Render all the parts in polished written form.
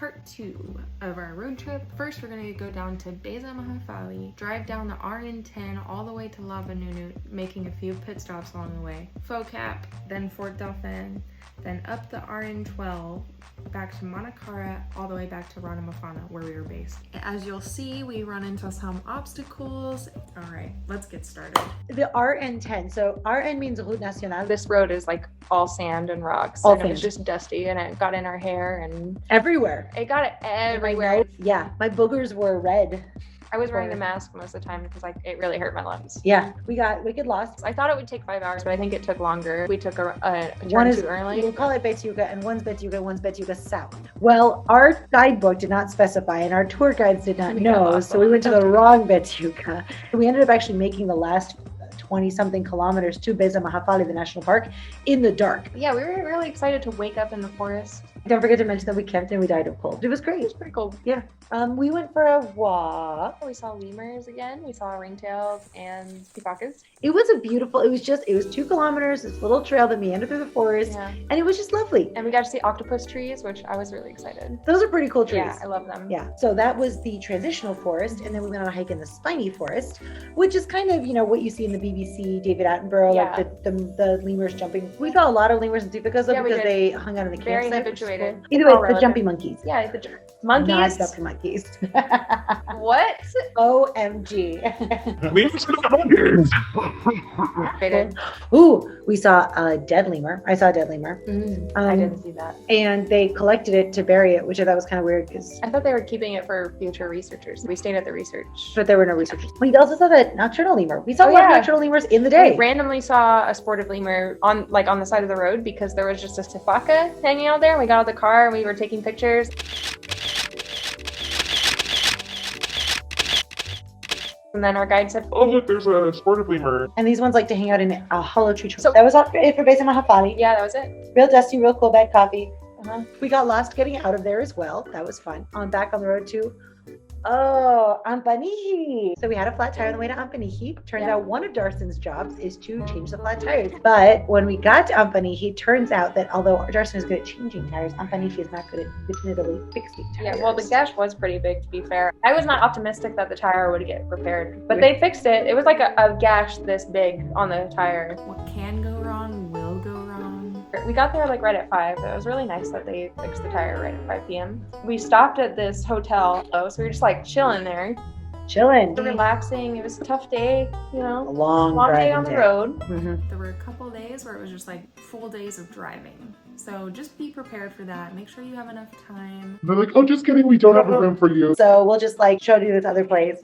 part 2 of our road trip. First, we're gonna go down to Beza Mahafali, drive down the RN10 all the way to Nunu, making a few pit stops along the way. Faux Cap, then Fort Dauphin, then up the RN12, back to Manakara, all the way back to Ranamafana, where we were based. As you'll see, we run into some obstacles. All right, let's get started. The RN10, so RN means Route Nationale. This road is like all sand and rocks, All and it was things. just dusty, and it got in our hair, and Everywhere. it got it everywhere. Yeah, my boogers were red. I was wearing the mask most of the time because like it really hurt my lungs. Yeah, we got wicked lost. I thought it would take 5 hours, but I think it took longer. We took a One turn is too early. we'll call it Betuga, and one's Betuga South. Well, our guidebook did not specify, and our tour guides did not know, so we went to the wrong Betuga. We ended up actually making the last 20-something kilometers to Beza Mahafali, the national park, in the dark. Yeah, we were really excited to wake up in the forest. Don't forget to mention that we camped and we died of cold. It was great. It was pretty cool. Yeah. We went for a walk. We saw lemurs again. We saw ringtails and pipakas. It was it was 2 kilometers, this little trail that meandered through the forest, Yeah. and it was just lovely. And we got to see octopus trees, which I was really excited. Those are pretty cool trees. Yeah, I love them. Yeah, so that was the transitional forest, and then we went on a hike in the spiny forest, which is kind of, what you see in the BBC, David Attenborough, Yeah. like the lemurs jumping. We saw a lot of lemurs and tupicas Yeah, we because did. they hung out in the Very campsite. which is habituated. cool. It's Either way, all the relative. jumpy monkeys. Yeah, the monkeys. Not jumpy monkeys. What? OMG. Rated. Ooh, we saw a dead lemur. I saw a dead lemur. I didn't see that. And they collected it to bury it, which I thought was kind of weird because I thought they were keeping it for future researchers. We stayed at the research. but there were no researchers. We also saw the nocturnal lemur. We saw Oh, a lot of yeah. nocturnal lemurs in the We day. randomly saw a sportive lemur on the side of the road because there was just a sifaka hanging out there. We got out of the car and we were taking pictures. And then our guide said, Oh, look, there's a sportive lemur. And these ones like to hang out in a hollow tree trunk. So- That was it for Beza Mahafali. yeah, that was it. Real dusty, real cool, bad coffee. Uh-huh. We got lost getting out of there as well. That was fun. Back on the road to Ampanihi. So we had a flat tire on the way to Ampanihi. Turns out one of Darson's jobs is to change the flat tires. But when we got to Ampanihi, turns out that although Darson is good at changing tires, Ampanihi is not good at definitively fixing tires. Yeah, well, the gash was pretty big, to be fair. I was not optimistic that the tire would get repaired, but they fixed it. It was like a gash this big on the tire. What can go wrong will go wrong. We got there like right at 5. It was really nice that they fixed the tire right at 5 p.m. We stopped at this hotel, so we were just like chilling there, Chilling. relaxing. It was a tough day, A long day driving on the road. Mhm. There were a couple days where it was just like full days of driving. So just be prepared for that. Make sure you have enough time. They're like, oh, just kidding, we don't have a room for you. So we'll just show you this other place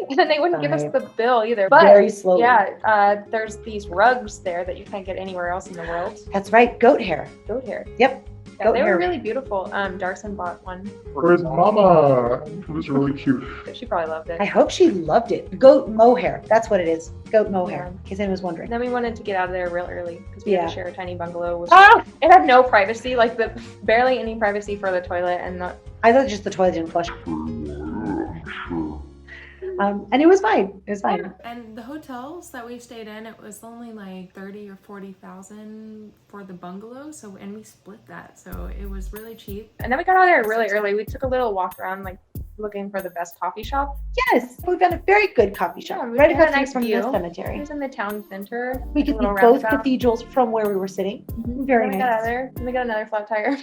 And then they wouldn't give us Fine. the bill either. But very slowly. yeah, there's these rugs there that you can't get anywhere else in the world. That's right, goat hair. Goat hair. Yep. Yeah, Goat they hair. were really beautiful. Darson bought one. Where's Mama? It was really cute. She probably loved it. I hope she loved it. Goat mohair. That's what it is. Goat mohair. In case anyone was wondering. Then we wanted to get out of there real early because we had Yeah. to share a tiny bungalow. With Ah! It had no privacy, like barely any privacy for the toilet, and not. I thought just the toilet didn't flush. And it was fine. It was fine. And the hotels that we stayed in, it was only like 30 or 40,000 for the bungalow. And we split that, so it was really cheap. And then we got out of there really early. We took a little walk around, like looking for the best coffee shop. Yes, we found a very good coffee shop Yeah, we right had a across nice from view. the It cemetery. was in the town center. We could see little both roundabout. cathedrals from where we were sitting. Very Then we got out of nice. there. And we got another flat tire.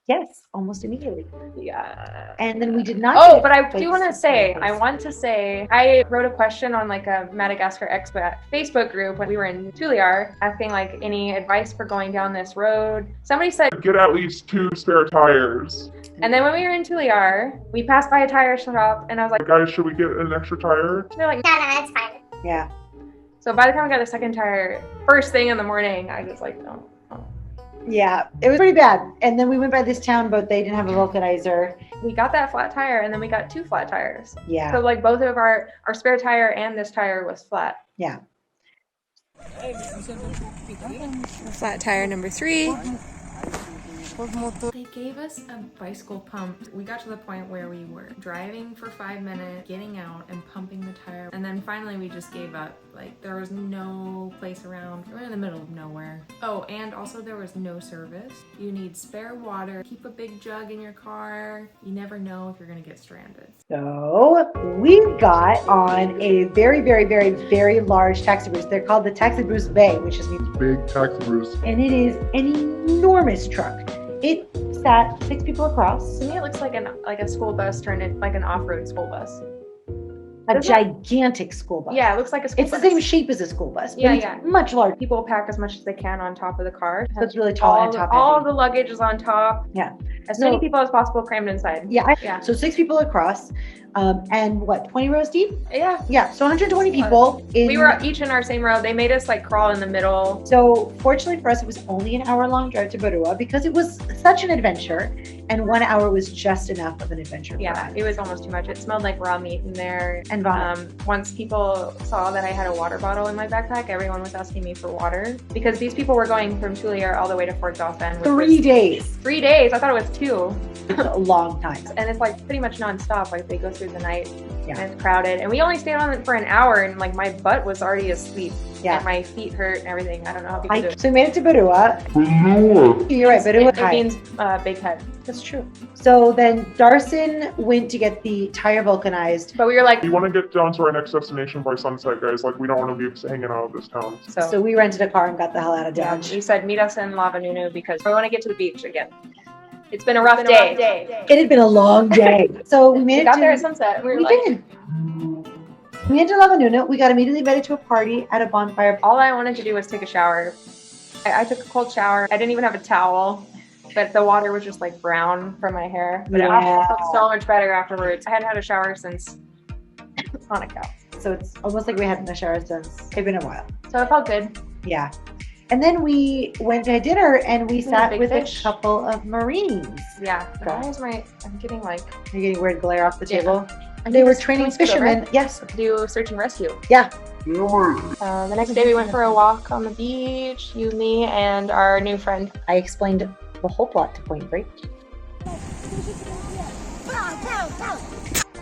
Yes, almost immediately. Yeah. And then we did not. Oh, get but I a do place want to say, place. I wrote a question on like a Madagascar expat Facebook group when we were in Tuliar, asking like any advice for going down this road. Somebody said, Get at least 2 spare tires. and then when we were in Tuliar, we passed by a tire shop, and I was like, Guys, should we get an extra tire? they're like, No, it's fine. Yeah. so by the time we got the second tire, first thing in the morning, I was like, no. Yeah, it was pretty bad. And then we went by this town, but they didn't have a vulcanizer. We got that flat tire, and then we got 2 flat tires. Yeah. So like both of our spare tire and this tire was flat. Yeah. Flat tire number 3. They gave us a bicycle pump. We got to the point where we were driving for 5 minutes, getting out and pumping the tire. And then finally we just gave up. Like there was no place around. We were in the middle of nowhere. Oh, and also there was no service. You need spare water. Keep a big jug in your car. You never know if you're gonna get stranded. So we got on a very, very, very, very large taxi-brousse. They're called the taxi-brousse bay, which just means Big taxi-brousse. and it is an enormous truck. It sat 6 people across. To me, it looks like a school bus turned into like an off-road school bus. A Does it? gigantic school bus. Yeah, it looks like a school It's bus. the same shape as a school bus, but Yeah, it's yeah. much larger. People pack as much as they can on top of the car. So it's really tall and top all heavy. the luggage is on top. Yeah. As So- many people as possible crammed inside. Yeah. Yeah. So 6 people across, and what, 20 rows deep? Yeah. Yeah. So 120 people. We were each in our same row. They made us like crawl in the middle. So fortunately for us, it was only an hour-long drive to Barua because it was such an adventure, and 1 hour was just enough of an adventure. For Yeah, us. it was almost too much. It smelled like raw meat in there. And vomit. Once people saw that I had a water bottle in my backpack, everyone was asking me for water because these people were going from Tuliar all the way to Fort Dauphin. which 3 was days. 3 days. I thought it was 2. It's a long time. And it's like pretty much nonstop. Like they go through the night Yeah. and it's crowded. And we only stayed on it for an hour and like my butt was already asleep. Yeah. And my feet hurt and everything. I don't know how people do it. So we made it to Barua. Barua. You're right, Barua It tire. means big head. That's true. So then Darson went to get the tire vulcanized. But we were like, We want to get down to our next destination by sunset, guys. Like, we don't want to be hanging out of this town. So we rented a car and got the hell out of yeah, Dodge. we said meet us in Lava Nunu because we want to get to the beach again. It's been a rough day. It had been a long day. So we made We it got to there at sunset. And we were we like, did. We went to Lava Nuna. We got immediately invited to a party at a bonfire. all I wanted to do was take a shower. I took a cold shower. I didn't even have a towel, but the water was just like brown from my hair. But Yeah. I felt so much better afterwards. I hadn't had a shower since Hanukkah. So it's almost like we hadn't had a shower since it's been a while. So it felt good. Yeah. And then we went to dinner and we Yeah, sat big with fish. a couple of Marines. Yeah. Okay. I'm getting like, You're getting weird glare off the Yeah. table. I They think were this- training can we scoot over? fishermen. Yes. Do search and rescue. Yeah. The next day we went for a walk on the beach, you, me, and our new friend. I explained the whole plot to Point Break.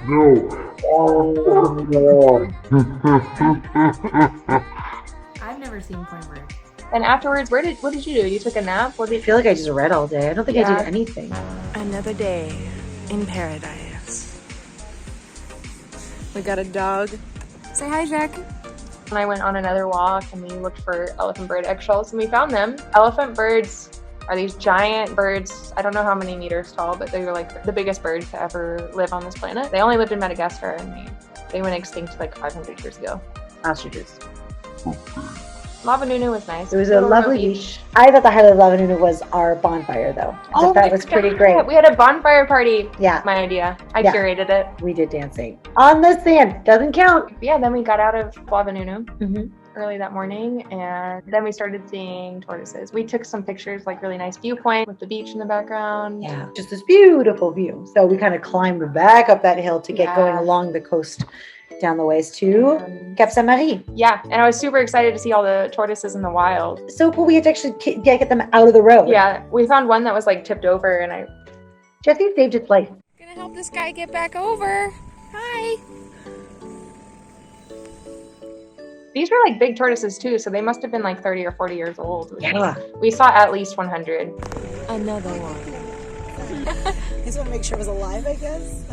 No. I've never seen Point Break. And afterwards, what did you do? You took a nap? What I did feel like I just read all day. I don't think I Yeah. did anything. Another day in paradise. We got a dog. Say hi, Jack. And I went on another walk and we looked for elephant bird eggshells and we found them. Elephant birds are these giant birds. I don't know how many meters tall, but they were like the biggest birds to ever live on this planet. They only lived in Madagascar and they went extinct like 500 years ago. Ostriches. Lava Nunu was nice. It was a Little lovely Roe beach. I thought the highlight of Lava Nuna was our bonfire, though. I thought that was pretty great. We had a bonfire party. Yeah, My idea. I Yeah. curated it. we did dancing on the sand. Doesn't count. Yeah, then we got out of Lava Nunu Mm-hmm. early that morning and then we started seeing tortoises. We took some pictures, like really nice viewpoint with the beach in the background. Yeah, just this beautiful view. So we kind of climbed back up that hill to get Yeah. going along the coast down the ways to And- Cap Saint Marie. yeah, and I was super excited to see all the tortoises in the wild. So cool. We had to actually get them out of the road. Yeah, we found one that was like tipped over and I Jesse saved its life. Gonna help this guy get back over. Hi. these were like big tortoises too, so they must have been like 30 or 40 years old. Yeah. We saw at least 100. Another one. I just want to make sure it was alive, I guess.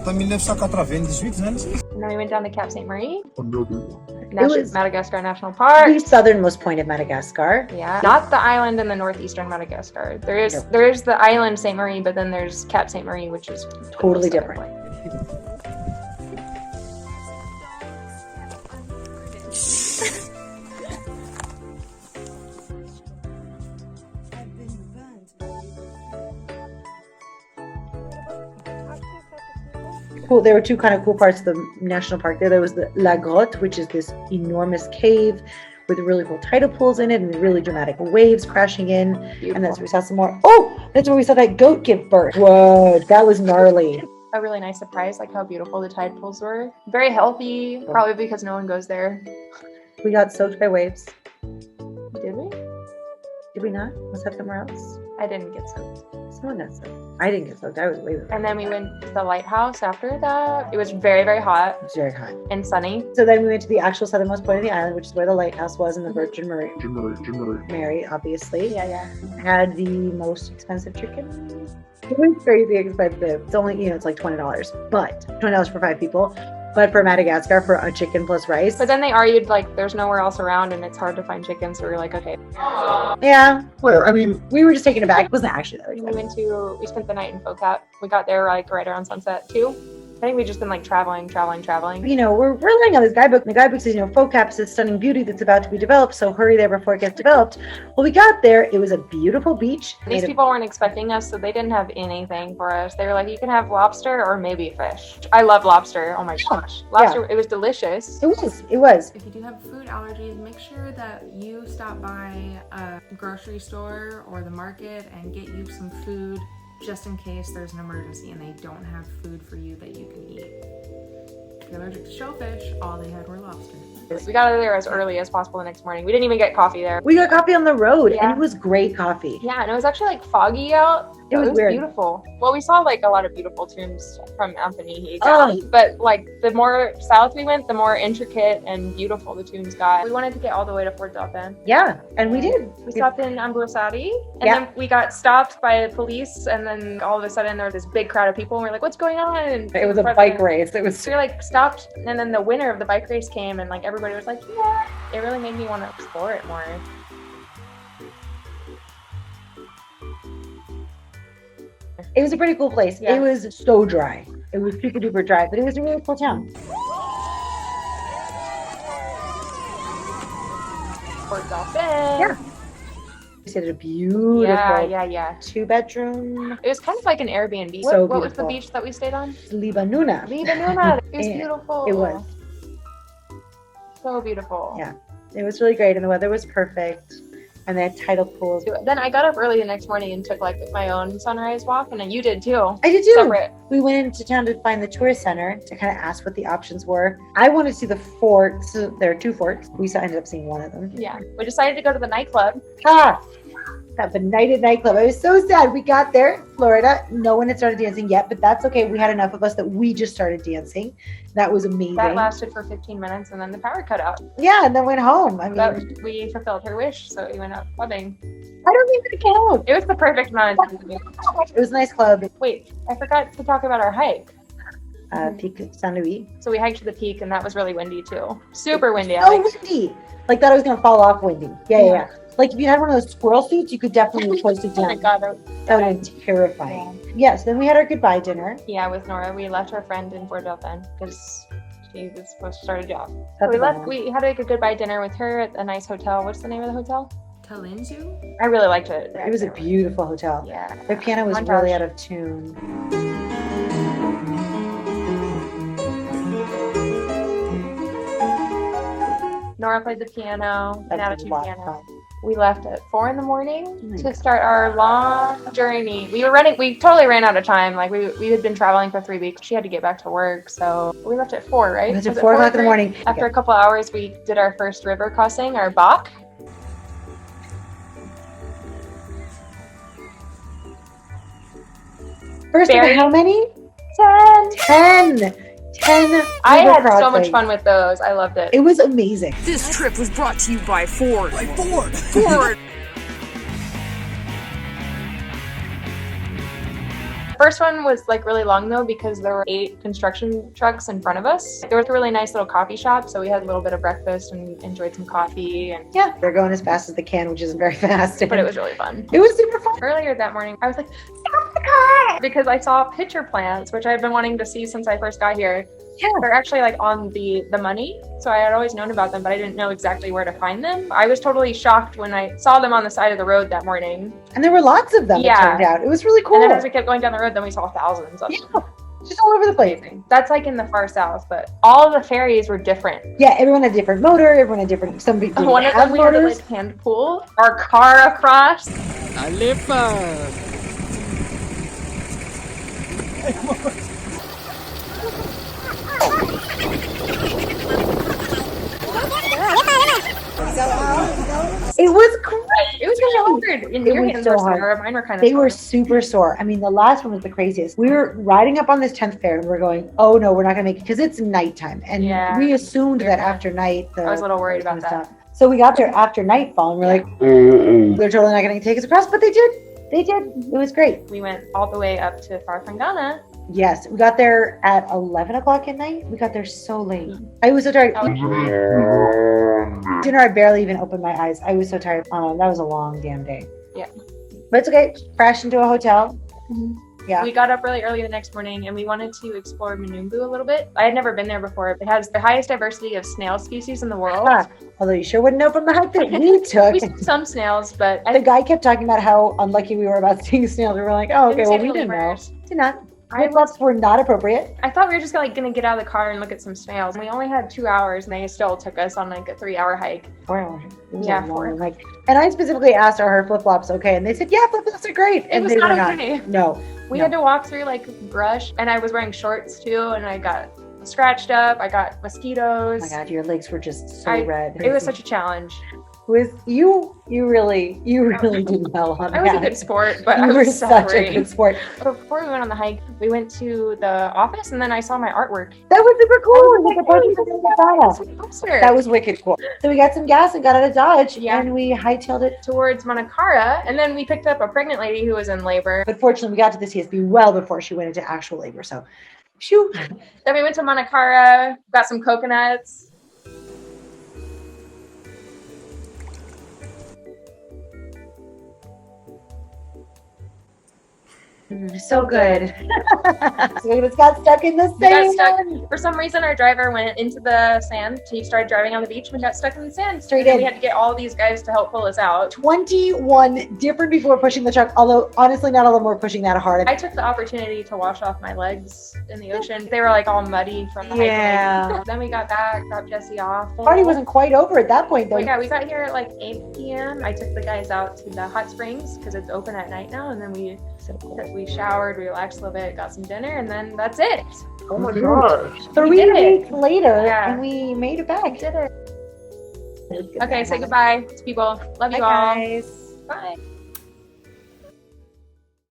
Tá 1998, zany izy. And then we went down to Cap Saint Marie, Another one. was- Madagascar National Park. The southernmost point of Madagascar. Yeah, not the island in the northeastern Madagascar. There is the island Saint Marie, but then there's Cap Saint Marie, which is Totally the other different. way. Cool. There were two kind of cool parts of the national park there. There was the La Grotte, which is this enormous cave with really cool tidal pools in it and really dramatic waves crashing in. And that's where we saw some more. Oh, that's where we saw that goat give birth. Whoa, that was gnarly. A really nice surprise, like how beautiful the tide pools were. Very healthy, probably because no one goes there. We got soaked by waves. Did we? Did we not? Was that somewhere else? I didn't get soaked. Someone got soaked. I didn't get soaked. I was way before. And then we went to the lighthouse after that. It was very, very hot It was very hot. and sunny. So then we went to the actual southernmost point of the island, which is where the lighthouse was, in the Virgin Mary, obviously. Yeah. Had the most expensive chicken. It was crazy expensive. It's only, it's like $20, but $20 for 5 people. But for Madagascar, for a chicken plus rice. But then they argued like there's nowhere else around and it's hard to find chicken. So we were like, okay. Yeah, Where? I mean, we were just taken aback. It wasn't actually that expensive. We spent the night in Faux Cap. We got there like right around sunset too. I think we've just been like traveling. We're relying on this guidebook. The guidebook says, Faux Cap is a stunning beauty that's about to be developed, so hurry there before it gets developed. Well, we got there. It was a beautiful beach. These people weren't expecting us, so they didn't have anything for us. They were like, you can have lobster or maybe fish. I love lobster. Oh my gosh. Lobster, It was delicious. It was. If you do have food allergies, make sure that you stop by a grocery store or the market and get you some food just in case there's an emergency and they don't have food for you that you can eat. If you're allergic to shellfish, all they had were lobster. We got out of there as early as possible the next morning. We didn't even get coffee there. We got coffee on the road, Yeah. and it was great coffee. Yeah, and it was actually like foggy out. It was weird. Beautiful. Well, we saw like a lot of beautiful tombs from Ambovombe. Oh. But like the more south we went, the more intricate and beautiful the tombs got. We wanted to get all the way to Fort Dauphin. Yeah, and we did. We stopped in Roadside, and Yeah. then we got stopped by the police, and then all of a sudden there was this big crowd of people, and we were like, what's going on? And It was a bike race. It was So we like stopped, and then the winner of the bike race came, and like everybody was like, yeah. It really made me want to explore it more. It was a pretty cool place. Yeah. It was so dry. It was super duper dry, but it was a really cool town. Fort Dauphin. Yeah. We stayed at a beautiful Yeah. 2-bedroom It was kind of like an Airbnb. So What was the beautiful. beach that we stayed on? Libanuna. Libanuna. It was Yeah, beautiful. It was. So beautiful. Yeah. It was really great, and the weather was perfect, and they had tidal pools. Then I got up early the next morning and took like my own sunrise walk, and then you did too. I did too. Separate. We went into town to find the tourist center to kind of ask what the options were. I wanted to see the forts. So there are 2 forts. We ended up seeing one of them. Yeah. We decided to go to the nightclub. That benighted nightclub. I was so sad. We got there, Florida. No one had started dancing yet, but that's okay. We had enough of us that we just started dancing. That was amazing. That lasted for 15 minutes, and then the power cut out. Yeah, and then went home. I mean, But we fulfilled her wish, so we went out clubbing. I don't even count. It was the perfect amount of time. It was a nice club. Wait, I forgot to talk about our hike. Pic Saint Louis. So we hiked to the peak, and that was really windy too. Super windy. Oh, windy. Like that I was going to fall off windy. Yeah. Like if you had one of those squirrel suits, you could definitely have posted Oh my down. god. That would have been terrifying. Yes, then we had our goodbye dinner. Yeah, with Nora. We left our friend in Fort Dauphin because she was supposed to start a job. That's we a left. bummer. We had like a goodbye dinner with her at a nice hotel. What's the name of the hotel? Talinzu? I really liked it. It was a beautiful hotel. Yeah. The piano was Montage. really out of tune. Nora played the piano, an That out was of a tune lot of piano. fun. We left at 4 a.m. my to God. start our long journey. We totally ran out of time. Like we had been traveling for 3 weeks. She had to get back to work, so we left at 4, right? It was at it 4 o'clock in the 4:30? morning. After a couple hours, we did our first river crossing, our bach. First of Very- how many? 10. 10 I river had so much crossings. fun with those. I loved it. It was amazing. This trip was brought to you by Ford. Ford. First one was like really long though because there were 8 construction trucks in front of us. There was a really nice little coffee shop, so we had a little bit of breakfast and enjoyed some coffee. And Yeah, they're going as fast as they can, which isn't very fast. but it was really fun. It was super fun. Earlier that morning, I was like, stop the car! Because I saw pitcher plants, which I've been wanting to see since I first got here. Yeah. They're actually like on the money. So I had always known about them, but I didn't know exactly where to find them. I was totally shocked when I saw them on the side of the road that morning. And there were lots of them, Yeah. it turned out. It was really cool. And then as we kept going down the road, then we saw thousands of them. Yeah, just all over the place. That's like in the far south, but all of the ferries were different. Yeah, everyone had a different motor. Everyone had different. Some people One of didn't have them we had to motors. like hand pull our car across. It was great. It was really And It your was hands so were hard. sore. Mine were kind of They sore. were super sore. I mean, the last one was the craziest. We were riding up on this 10th fair and we're going, oh no, we're not gonna make it because it's nighttime. And Yeah. we assumed that Yeah. after night, I was a little worried about that. So we got there after nightfall and we're like, they're totally not gonna take us across, but they did. They did. It was great. We went all the way up to far from Ghana. Yes, we got there at 11 o'clock at night. We got there so late. I was so tired. Dinner, I barely even opened my eyes. I was so tired. That was a long damn day. Yeah. But it's okay. Crashed into a hotel. Yeah. We got up really early the next morning and we wanted to explore Menumbu a little bit. I had never been there before. It has the highest diversity of snail species in the world. Although you sure wouldn't know from the hike that we took. We saw some snails, but The guy kept talking about how unlucky we were about seeing snails. We were like, oh, okay, well, we didn't know. Did not. Flip-flops were not appropriate. I thought we were just gonna get out of the car and look at some snails. We only had 2 hours and they still took us on like a 3-hour hike. 4 hours. It was Yeah, a long 4. hike. And I specifically asked, are her flip-flops okay? And they said, yeah, flip-flops are great. And was they not were okay. not. No. We No. had to walk through like brush and I was wearing shorts too and I got scratched up. I got mosquitoes. Oh my God, your legs were just so red. It was such a challenge. You really did well on I that. was a good sport, but You I were was such a suffering. good sport. Before we went on the hike, we went to the office and then I saw my artwork. That was super cool. Like, Poster. that was wicked cool. So we got some gas and got out of Dodge, Yeah. and we hightailed it. towards Manakara, and then we picked up a pregnant lady who was in labor. But fortunately, we got to the CSB well before she went into actual labor. So, shoo. Then we went to Manakara, got some coconuts. So good. So we just got stuck in the We got sand. stuck. For some reason, our driver went into the sand. He started driving on the beach. We got stuck in the sand. Straight And then in. We had to get all these guys to help pull us out. 21 different people were pushing the truck, although honestly, not all of them were pushing that hard. I took the opportunity to wash off my legs in the ocean. They were like all muddy from the Yeah. hiking. Then we got back, dropped Jesse off. The party wasn't quite over at that point, though. But yeah, we got here at like 8 p.m. I took the guys out to the hot springs because it's open at night now. And then we showered, we relaxed a little bit, got some dinner, and then that's it. Oh my gosh. 3 did it. weeks later, Yeah. and we made it back. We did it. Okay, say goodbye to people. Love you Bye, all. guys. Bye.